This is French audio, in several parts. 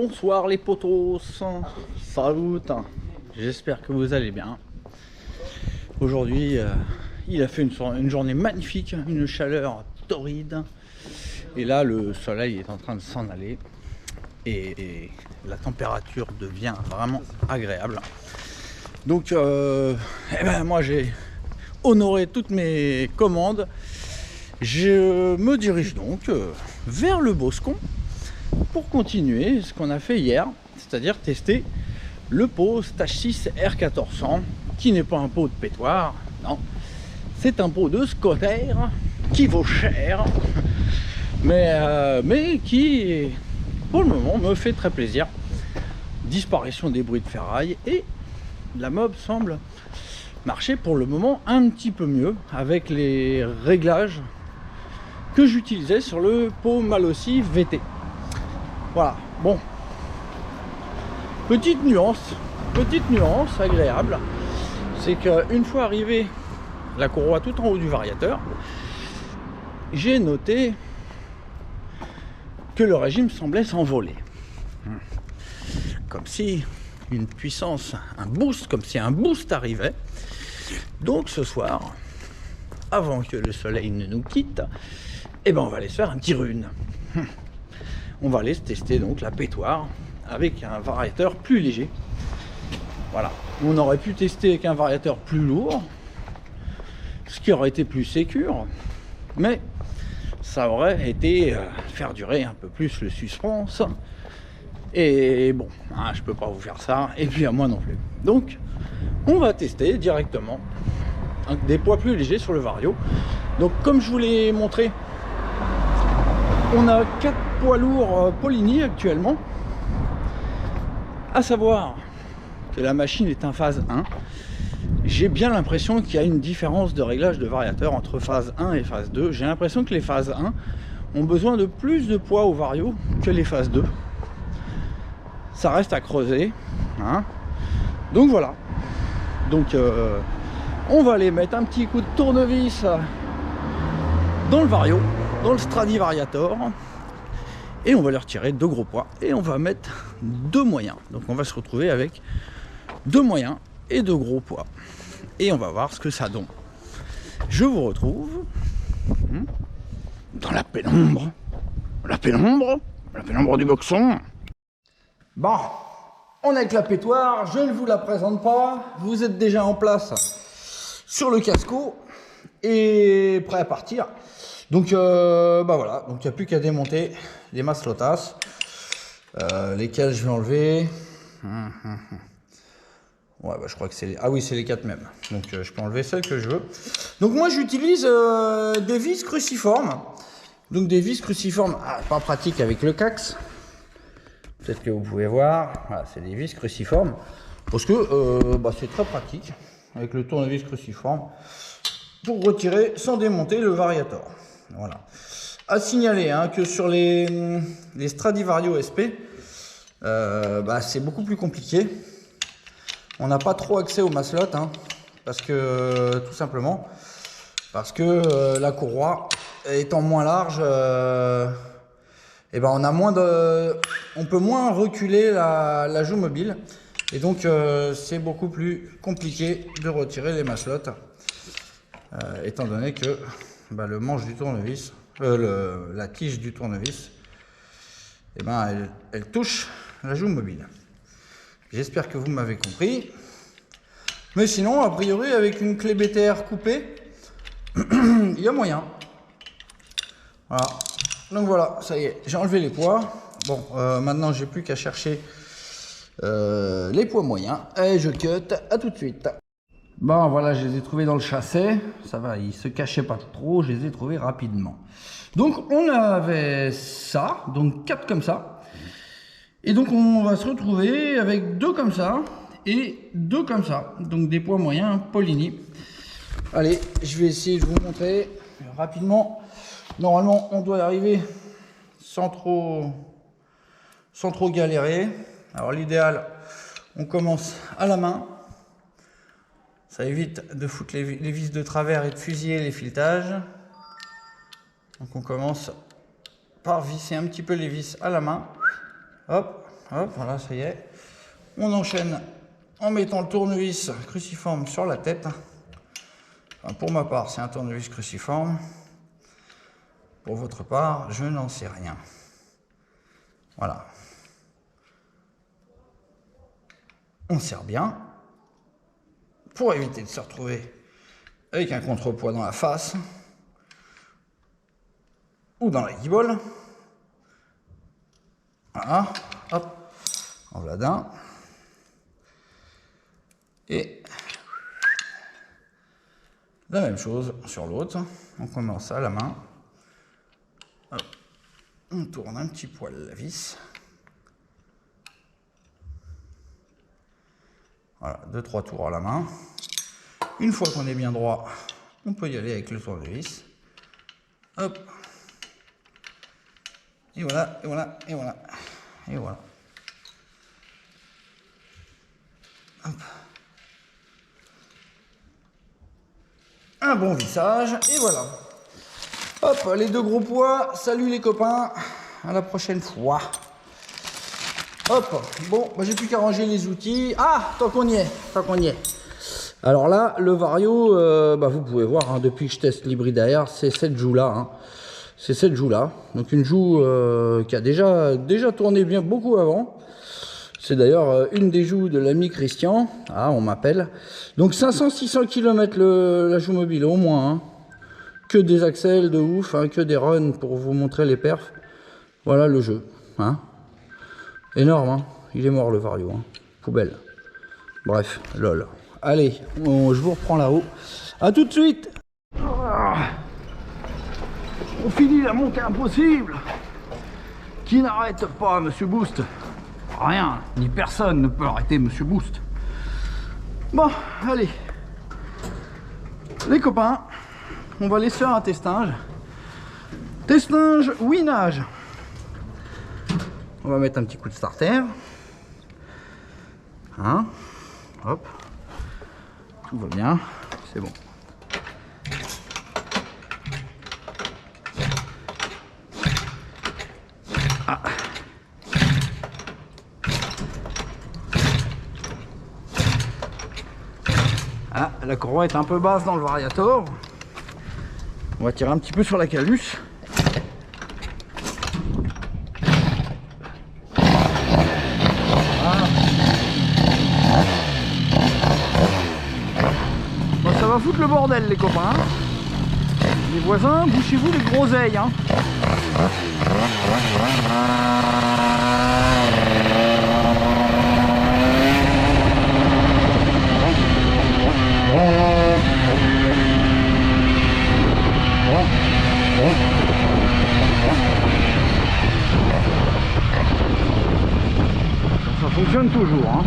Bonsoir les potos, salut, j'espère que vous allez bien. Aujourd'hui, il a fait une journée magnifique, une chaleur torride. Et là, le soleil est en train de s'en aller. Et la température devient vraiment agréable. Donc, moi j'ai honoré toutes mes commandes. Je me dirige donc vers le Boscon pour continuer ce qu'on a fait hier, c'est-à-dire tester le pot Stage 6 R1400, qui n'est pas un pot de pétoire, non, c'est un pot de Scotter qui vaut cher, mais qui, pour le moment, me fait très plaisir. Disparition des bruits de ferraille et la mob semble marcher pour le moment un petit peu mieux avec les réglages que j'utilisais sur le pot Malossi VT. Voilà, bon, petite nuance agréable, c'est qu'une fois arrivé la courroie tout en haut du variateur, j'ai noté que le régime semblait s'envoler, comme si une puissance, comme si un boost arrivait. Donc ce soir, avant que le soleil ne nous quitte, on va aller se faire un petit rune. On va aller se tester donc la pétoire avec un variateur plus léger. Voilà, on aurait pu tester avec un variateur plus lourd, ce qui aurait été plus sécure, mais ça aurait été faire durer un peu plus le suspense. Et bon, je peux pas vous faire ça, et puis à moi non plus. Donc, on va tester directement des poids plus légers sur le vario. Donc, comme je vous l'ai montré, on a 4 poids lourds Polini actuellement, à savoir que la machine est en phase 1. J'ai bien l'impression qu'il y a une différence de réglage de variateur entre phase 1 et phase 2. J'ai l'impression que les phases 1 ont besoin de plus de poids au vario que les phases 2. Ça reste à creuser, donc voilà. Donc on va aller mettre un petit coup de tournevis dans le vario, dans le Stradivariator, et on va leur retirer 2 gros poids et on va mettre 2 moyens. Donc on va se retrouver avec 2 moyens et 2 gros poids et on va voir ce que ça donne. Je vous retrouve dans la pénombre du boxon. Bon, on est avec la pétoire, je ne vous la présente pas, vous êtes déjà en place sur le casco et prêt à partir. Donc voilà, donc il n'y a plus qu'à démonter les maslotas, lesquels je vais enlever. Ouais, je crois que c'est les... Ah oui, c'est les 4 mêmes. Donc je peux enlever celles que je veux. Donc moi j'utilise des vis cruciformes. Donc des vis cruciformes, pas pratique avec le Cax. Peut-être que vous pouvez voir, voilà, c'est des vis cruciformes, parce que c'est très pratique avec le tournevis cruciforme pour retirer sans démonter le variator. Voilà. À signaler que sur les Stradivario SP, c'est beaucoup plus compliqué. On n'a pas trop accès aux maslottes, parce que tout simplement parce que la courroie étant moins large. On peut moins reculer la joue mobile et donc c'est beaucoup plus compliqué de retirer les maslottes étant donné que le manche du tournevis, la tige du tournevis, elle touche la joue mobile. J'espère que vous m'avez compris, mais sinon a priori avec une clé BTR coupée il y a moyen. Voilà. Donc voilà, ça y est, j'ai enlevé les poids. Bon, maintenant j'ai plus qu'à chercher les poids moyens. Et je cut, à tout de suite. Bon voilà, je les ai trouvés dans le chassis. Ça va, ils se cachaient pas trop, je les ai trouvés rapidement. Donc on avait ça, donc 4 comme ça. Et donc on va se retrouver avec 2 comme ça et 2 comme ça. Donc des poids moyens Polini. Allez, je vais essayer de vous montrer rapidement. Normalement, on doit y arriver sans trop galérer. Alors l'idéal, on commence à la main. Ça évite de foutre les vis de travers et de fusiller les filetages. Donc on commence par visser un petit peu les vis à la main. Hop, Hop, voilà, ça y est. On enchaîne en mettant le tournevis cruciforme sur la tête. Enfin, pour ma part, c'est un tournevis cruciforme. Pour votre part, je n'en sais rien. Voilà. On serre bien pour éviter de se retrouver avec un contrepoids dans la face ou dans la guibole. Voilà, hop, en voilà d'un. Et la même chose sur l'autre. On commence ça à la main. Hop. On tourne un petit poil la vis. Voilà, 2-3 tours à la main. Une fois qu'on est bien droit, on peut y aller avec le tournevis. Hop. Et voilà, et voilà, et voilà. Et voilà. Hop. Un bon vissage, et voilà. Hop, les 2 gros poids. Salut les copains. À la prochaine fois. Hop, bon, bah, j'ai plus qu'à ranger les outils. Ah, tant qu'on y est. Alors là, le Vario, bah, vous pouvez voir, hein, depuis que je teste l'hybride AR, c'est cette joue-là. Hein. C'est cette joue-là. Donc une joue qui a déjà tourné bien beaucoup avant. C'est d'ailleurs une des joues de l'ami Christian. Ah, on m'appelle. Donc 500-600 km la joue mobile, au moins. Hein. Que des axels de ouf, hein, que des runs pour vous montrer les perfs. Voilà le jeu. Hein. Énorme, hein. Il est mort le Vario. Hein. Poubelle. Bref, lol. Allez, je vous reprends là-haut. A tout de suite. On finit la montée impossible. Qui n'arrête pas Monsieur Boost? Rien, ni personne ne peut arrêter Monsieur Boost. Bon, allez. Les copains, on va laisser faire un testinge. Testinge winage. On va mettre un petit coup de starter. Hein? Hop. Tout va bien. C'est bon. Ah. Ah, la courroie est un peu basse dans le variator. On va tirer un petit peu sur la caluche. Bon, ça va foutre le bordel les copains. Les voisins, bouchez-vous les groseilles. Hein. Ça fonctionne toujours. Hein.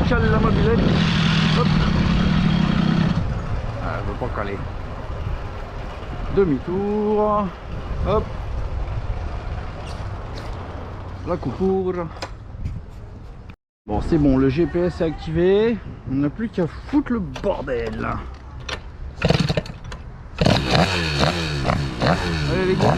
Cale la mobilette. Hop. Demi-tour. Hop. La coupoure. Bon, c'est bon, le GPS est activé. On n'a plus qu'à foutre le bordel. Allez les gars.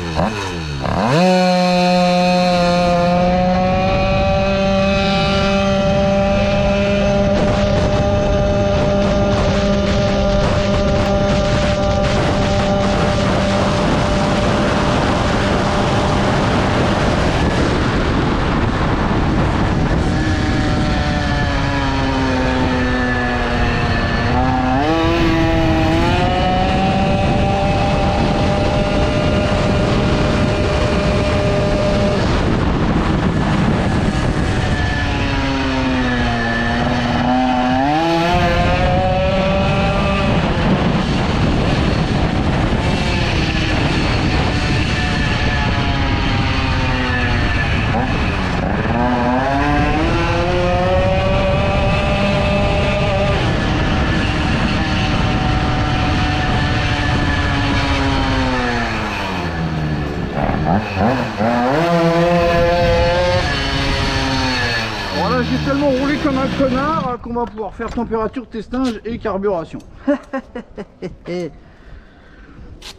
Voilà, j'ai tellement roulé comme un connard qu'on va pouvoir faire température, testinge et carburation.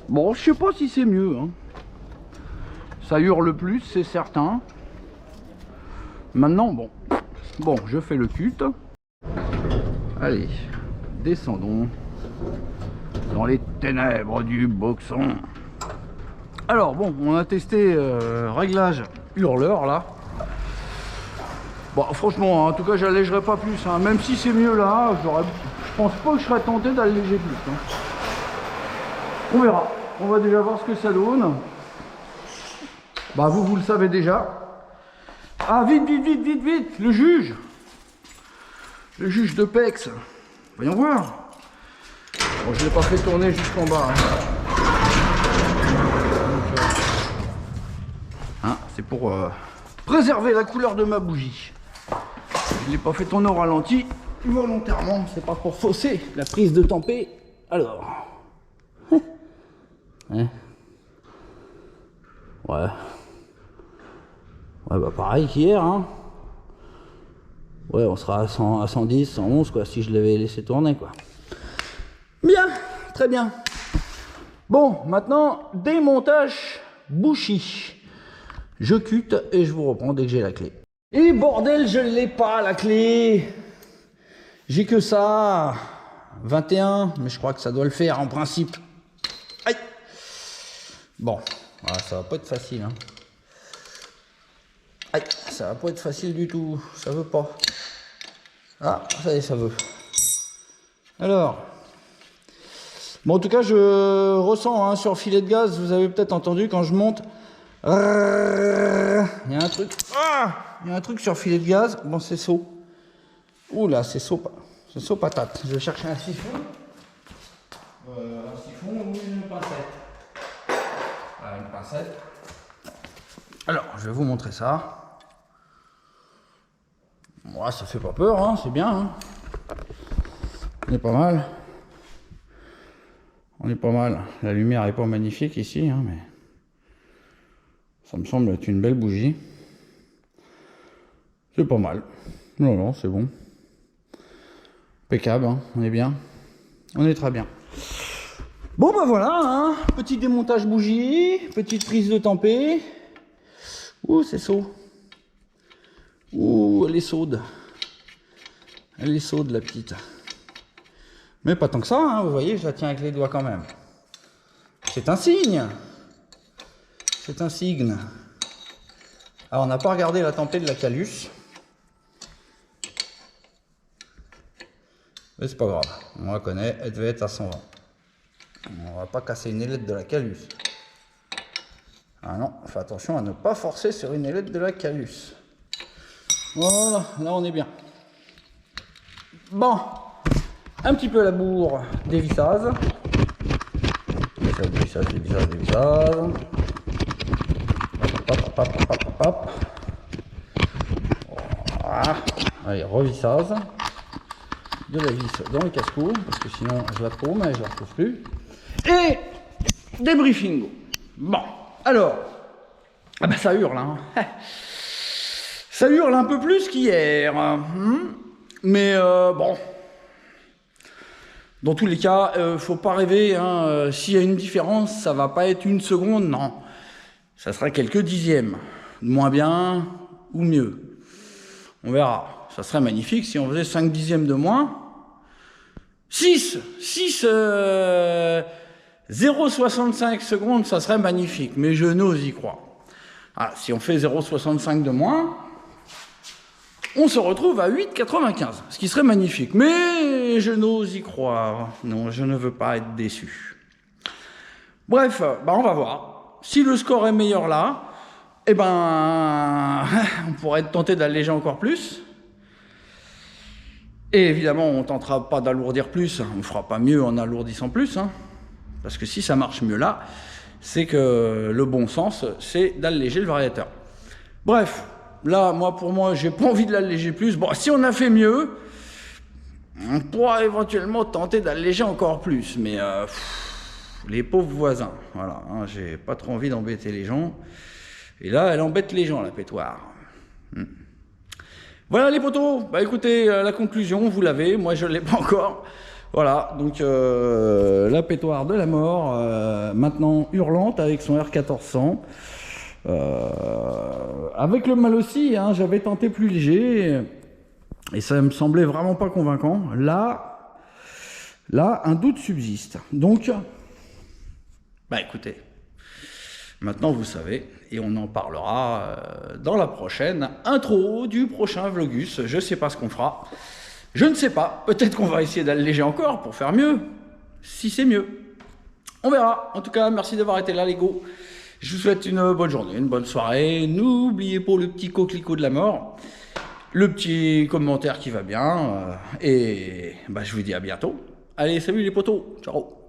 Bon, je sais pas si c'est mieux, hein. Ça hurle plus, c'est certain. Maintenant, bon, je fais le culte. Allez, descendons dans les ténèbres du boxon. Alors bon, on a testé réglage hurleur là. Bon, franchement, en tout cas, j'allégerai pas plus, hein. Même si c'est mieux là, je pense pas que je serais tenté d'alléger plus, hein. On verra. On va déjà voir ce que ça donne. Bah vous le savez déjà. Ah vite, le juge. Le juge de PEX. Voyons voir. Bon, je l'ai pas fait tourner jusqu'en bas, hein. C'est pour préserver la couleur de ma bougie. Je l'ai pas fait tourner au ralenti volontairement. C'est pas pour fausser la prise de tempé. Alors. Ouais. Ouais, bah pareil qu'hier, hein. Ouais, on sera à 100, à 110, 111, quoi, si je l'avais laissé tourner, quoi. Bien, très bien. Bon, maintenant, démontage bouchie. Je cute et je vous reprends dès que j'ai la clé. Et bordel, je l'ai pas, la clé. J'ai que ça. 21, mais je crois que ça doit le faire en principe. Aïe. Bon, voilà, ça va pas être facile, hein. Aïe, ça va pas être facile du tout, ça veut pas. Ah, ça y est, ça veut. Alors, bon, en tout cas, je ressens, hein, sur filet de gaz, vous avez peut-être entendu quand je monte. Il y a un truc. Il y a un truc sur filet de gaz. Bon, c'est saut. Ouh là, c'est saut patate. Je vais chercher un siphon. Un siphon ou une pincette. Voilà, une pincette. Alors, je vais vous montrer ça. Ouais, ça fait pas peur, hein, c'est bien, hein. On est pas mal. On est pas mal. La lumière est pas magnifique ici, hein, mais ça me semble être une belle bougie. C'est pas mal. Non, c'est bon. Impeccable, hein, on est bien. On est très bien. Bon, bah voilà, hein, petit démontage bougie, petite prise de tempé. Ouh, c'est chaud. Ouh, elle est chaude. Elle est chaude, la petite. Mais pas tant que ça, hein, vous voyez, je la tiens avec les doigts quand même. C'est un signe. C'est un signe. Alors, on n'a pas regardé la tempête de la Calus. Mais c'est pas grave, on la connaît, elle devait être à 120. On va pas casser une ailette de la Calus. Ah non, fais attention à ne pas forcer sur une ailette de la Calus. Voilà, là on est bien. Bon, un petit peu à la bourre des vissages. Des vissages. Hop. Voilà. Allez, revissage. De la vis dans le casse-cou, parce que sinon je la trouve, mais je la retrouve plus. Et Débriefingo. Bon, alors, ah bah ça hurle, hein. Ça hurle un peu plus qu'hier. Mais bon, dans tous les cas, faut pas rêver. Hein. S'il y a une différence, ça va pas être 1 seconde, non. Ça sera quelques dixièmes. Moins bien ou mieux. On verra. Ça serait magnifique si on faisait 5 dixièmes de moins. 0,65 secondes, ça serait magnifique. Mais je n'ose y croire. Ah, si on fait 0,65 de moins, on se retrouve à 8,95, ce qui serait magnifique. Mais je n'ose y croire. Non, je ne veux pas être déçu. Bref, bah on va voir. Si le score est meilleur là, eh ben, on pourrait être tenté d'alléger encore plus. Et évidemment, on ne tentera pas d'alourdir plus. On ne fera pas mieux en alourdissant plus. Hein. Parce que si ça marche mieux là, c'est que le bon sens, c'est d'alléger le variateur. Bref. Là, pour moi, j'ai pas envie de l'alléger plus. Bon, si on a fait mieux, on pourra éventuellement tenter d'alléger encore plus. Mais les pauvres voisins, voilà, hein, j'ai pas trop envie d'embêter les gens. Et là, elle embête les gens, la pétoire. Voilà les potos. Bah écoutez, la conclusion, vous l'avez. Moi, je l'ai pas encore. Voilà, donc la pétoire de la mort, maintenant hurlante avec son R1400. Avec le mal aussi, hein, j'avais tenté plus léger et ça me semblait vraiment pas convaincant. Là, un doute subsiste. Donc, bah écoutez, maintenant vous savez et on en parlera dans la prochaine intro du prochain Vlogus. Je sais pas ce qu'on fera. Je ne sais pas. Peut-être qu'on va essayer d'alléger encore pour faire mieux. Si c'est mieux. On verra. En tout cas, merci d'avoir été là les go. Je vous souhaite une bonne journée, une bonne soirée. N'oubliez pas le petit coquelicot de la mort, le petit commentaire qui va bien. Et bah, je vous dis à bientôt. Allez, salut les potos. Ciao.